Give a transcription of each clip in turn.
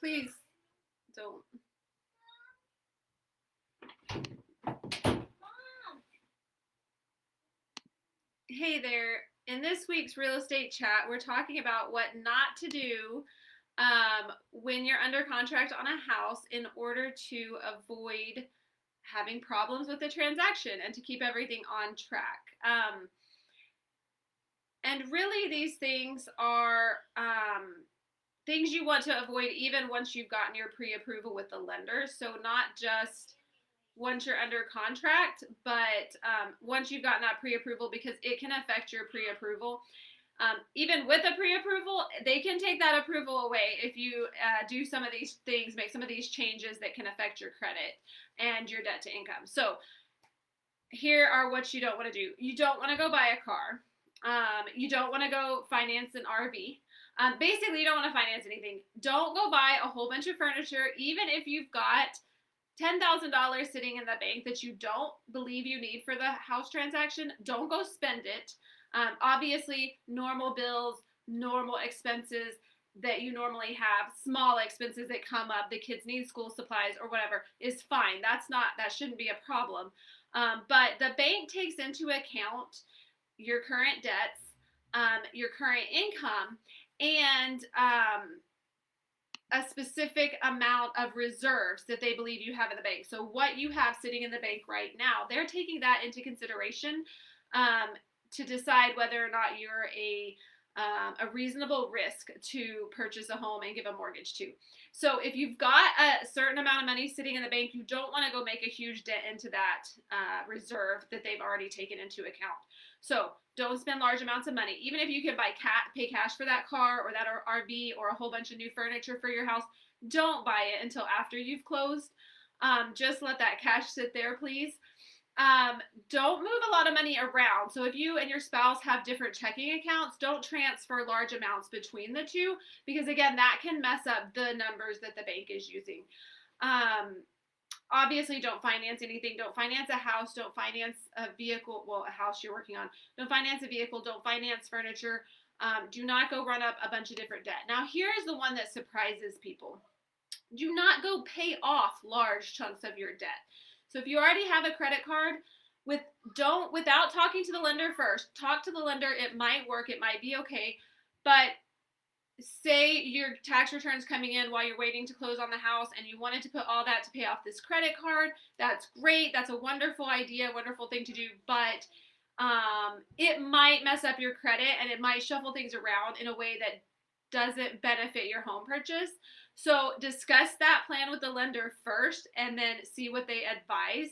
Please don't. Hey there. In this week's real estate chat, we're talking about what not to do when you're under contract on a house in order to avoid having problems with the transaction and to keep everything on track. And really, these things are things you want to avoid even once you've gotten your pre-approval with the lender. So not just once you're under contract, but once you've gotten that pre-approval, because it can affect your pre-approval. Even with a pre-approval, they can take that approval away if you do some of these things, make some of these changes that can affect your credit and your debt to income. So here are what you don't want to do. You don't want to go buy a car. You don't want to go finance an RV. Basically, you don't want to finance anything. Don't go buy a whole bunch of furniture, even if you've got $10,000 sitting in the bank that you don't believe you need for the house transaction. Don't go spend it. Obviously, normal bills, normal expenses that you normally have, small expenses that come up, the kids need school supplies or whatever, is fine. That shouldn't be a problem. But the bank takes into account your current debts, your current income, and a specific amount of reserves that they believe you have in the bank. So what you have sitting in the bank right now, they're taking that into consideration to decide whether or not you're a reasonable risk to purchase a home and give a mortgage to. So if you've got a certain amount of money sitting in the bank, you don't want to go make a huge dent into that reserve that they've already taken into account. So don't spend large amounts of money. Even if you can pay cash for that car or that RV or a whole bunch of new furniture for your house, don't buy it until after you've closed. Just let that cash sit there, please. Don't move a lot of money around. So if you and your spouse have different checking accounts, don't transfer large amounts between the two, because again, that can mess up the numbers that the bank is using. Obviously, don't finance anything. Don't finance a house. Don't finance a vehicle. Well, a house you're working on. Don't finance a vehicle. Don't finance furniture. Do not go run up a bunch of different debt. Now, here's the one that surprises people. Do not go pay off large chunks of your debt. So if you already have a credit card, without talking to the lender first, talk to the lender. It might work. It might be okay. But say your tax return's coming in while you're waiting to close on the house and you wanted to put all that to pay off this credit card. That's great. That's a wonderful idea, wonderful thing to do. But it might mess up your credit and it might shuffle things around in a way that doesn't benefit your home purchase. So discuss that plan with the lender first and then see what they advise.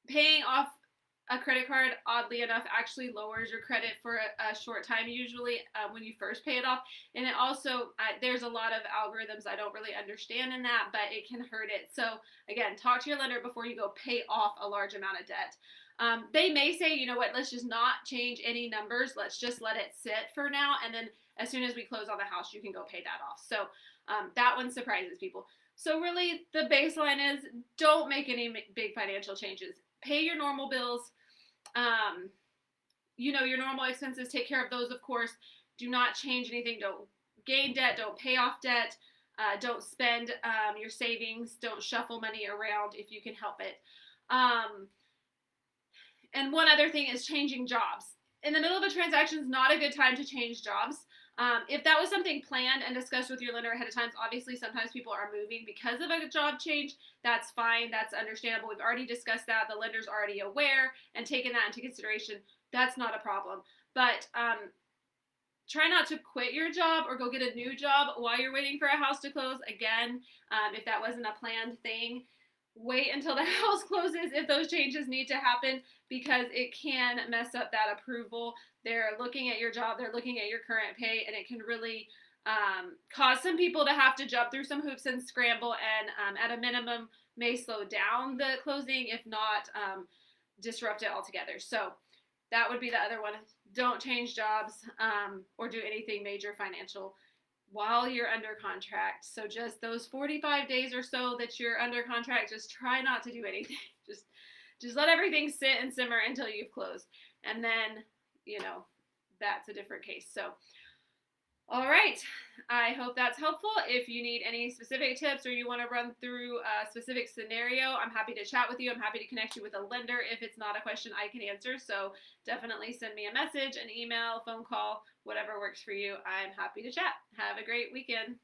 Paying off a credit card, oddly enough, actually lowers your credit for a short time usually when you first pay it off. And it also, there's a lot of algorithms I don't really understand in that, but it can hurt it. So again, talk to your lender before you go pay off a large amount of debt. They may say, you know what, let's just not change any numbers. Let's just let it sit for now. And then as soon as we close on the house, you can go pay that off. So that one surprises people. So really the baseline is don't make any big financial changes. Pay your normal bills. Your normal expenses, take care of those, of course. Do not change anything. Don't gain debt. Don't pay off debt. Don't spend your savings. Don't shuffle money around if you can help it. And one other thing is changing jobs. In the middle of a transaction is not a good time to change jobs. If that was something planned and discussed with your lender ahead of time, obviously sometimes people are moving because of a job change. That's fine. That's understandable. We've already discussed that. The lender's already aware and taken that into consideration. That's not a problem. But try not to quit your job or go get a new job while you're waiting for a house to close. Again, if that wasn't a planned thing, wait until the house closes if those changes need to happen, because it can mess up that approval. They're looking at your job, they're looking at your current pay, and it can really cause some people to have to jump through some hoops and scramble, and at a minimum may slow down the closing, if not disrupt it altogether. So that would be the other one. Don't change jobs or do anything major financial while you're under contract. So just those 45 days or so that you're under contract, just try not to do anything. Just let everything sit and simmer until you've closed. And then, that's a different case. So All right. I hope that's helpful. If you need any specific tips or you want to run through a specific scenario, I'm happy to chat with you. I'm happy to connect you with a lender if it's not a question I can answer. So definitely send me a message, an email, phone call, whatever works for you. I'm happy to chat. Have a great weekend.